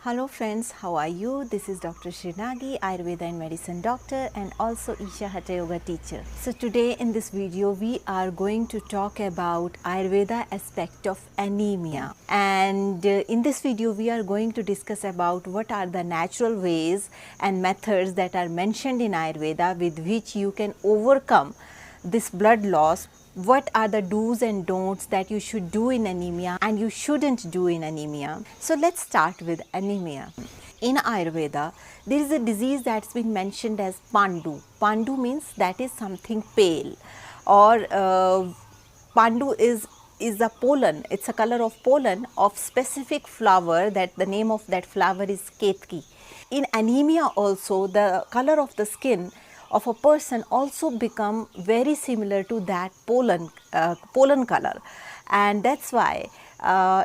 Hello friends, how are you? This is Dr. Sri Nagi, Ayurveda and Medicine Doctor and also Isha Hatha Yoga teacher. So today in this video we are going to talk about Ayurveda aspect of anemia, and in this video we are going to discuss about what are the natural ways and methods that are mentioned in Ayurveda with which you can overcome this blood loss. What are the do's and don'ts that you should do in anemia and you shouldn't do in anemia. So let's start with anemia. In Ayurveda, there is a disease that's been mentioned as Pandu. Pandu means that is something pale, or Pandu is a pollen. It's a color of pollen of specific flower that the name of that flower is Ketki. In anemia also, the color of the skin of a person also become very similar to that pollen color, and that's why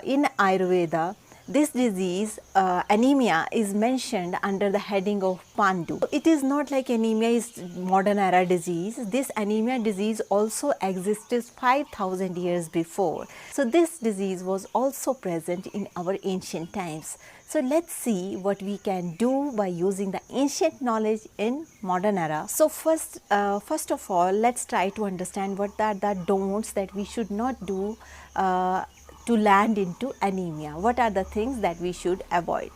in Ayurveda this disease anemia is mentioned under the heading of Pandu. It is not like anemia is modern era disease. This anemia disease also existed 5,000 years before. So this disease was also present in our ancient times. So let's see what we can do by using the ancient knowledge in modern era. So first of all, let's try to understand what are the don'ts that we should not do to land into anemia. What are the things that we should avoid,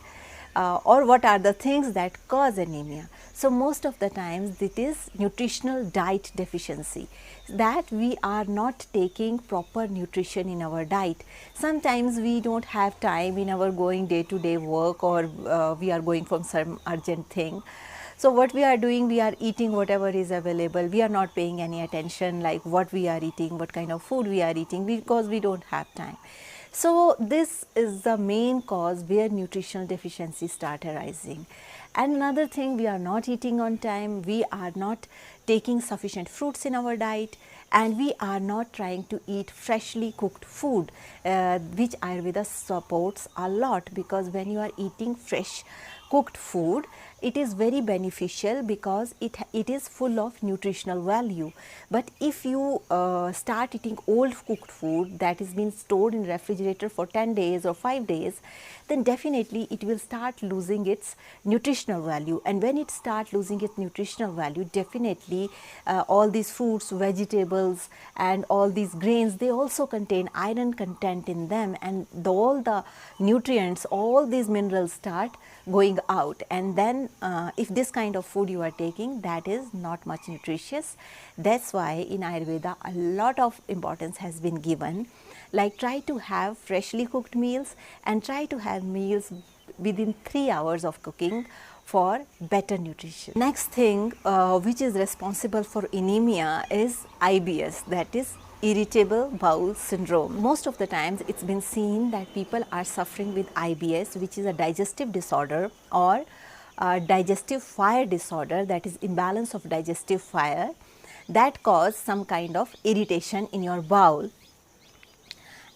or what are the things that cause anemia? So most of the times it is nutritional diet deficiency, that we are not taking proper nutrition in our diet. Sometimes we don't have time in our going day-to-day work, or we are going from some urgent thing. So what we are doing, we are eating whatever is available. We are not paying any attention like what we are eating, what kind of food we are eating, because we don't have time. So this is the main cause where nutritional deficiency start arising. And another thing, we are not eating on time, we are not taking sufficient fruits in our diet, and we are not trying to eat freshly cooked food, which Ayurveda supports a lot, because when you are eating fresh cooked food, it is very beneficial because it is full of nutritional value. But if you start eating old cooked food that is been stored in refrigerator for 10 days or 5 days, then definitely it will start losing its nutritional value. And when it starts losing its nutritional value, definitely all these fruits, vegetables and all these grains, they also contain iron content in them, and all the nutrients, all these minerals start going out. And then if this kind of food you are taking, that is not much nutritious. That's why in Ayurveda a lot of importance has been given, like try to have freshly cooked meals and try to have meals within 3 hours of cooking for better nutrition. Next thing which is responsible for anemia is IBS, that is irritable bowel syndrome. Most of the times it's been seen that people are suffering with IBS, which is a digestive disorder or digestive fire disorder, that is imbalance of digestive fire, that cause some kind of irritation in your bowel,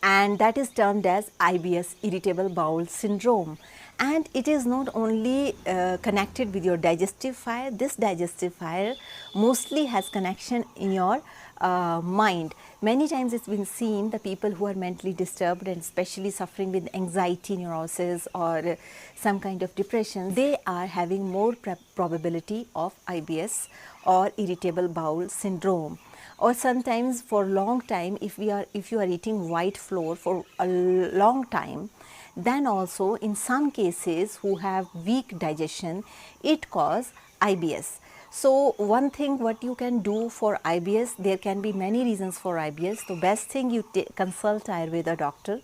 and that is termed as IBS, irritable bowel syndrome. And it is not only connected with your digestive fire. This digestive fire mostly has connection in your mind. Many times it's been seen the people who are mentally disturbed and especially suffering with anxiety, neurosis or some kind of depression, they are having more probability of IBS or irritable bowel syndrome. Or sometimes for long time, if you are eating white flour for a long time, then also in some cases who have weak digestion, it cause IBS. So one thing what you can do for IBS, there can be many reasons for IBS. The best thing you consult Ayurveda doctor,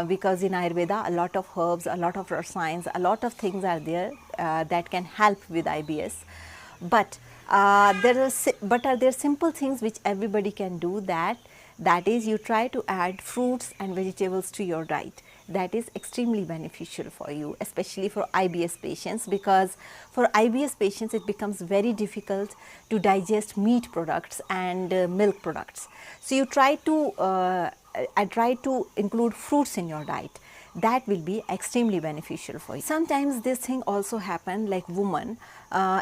because in Ayurveda a lot of herbs, a lot of rasayans, a lot of things are there that can help with IBS. But are there simple things which everybody can do, that is you try to add fruits and vegetables to your diet. That is extremely beneficial for you, especially for IBS patients, because for IBS patients it becomes very difficult to digest meat products and milk products. So you try to include fruits in your diet. That will be extremely beneficial for you. Sometimes this thing also happen, like women,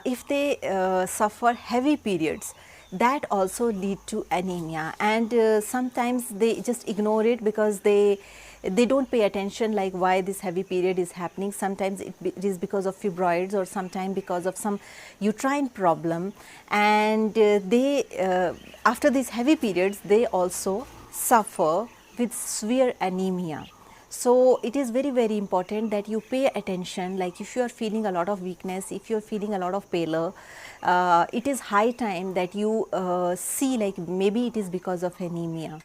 if they suffer heavy periods, that also lead to anemia, and sometimes they just ignore it because they they don't pay attention like why this heavy period is happening. Sometimes it is because of fibroids, or sometimes because of some uterine problem, and after these heavy periods they also suffer with severe anemia. So it is very, very important that you pay attention, like if you are feeling a lot of weakness, if you are feeling a lot of pallor, it is high time that you see like maybe it is because of anemia.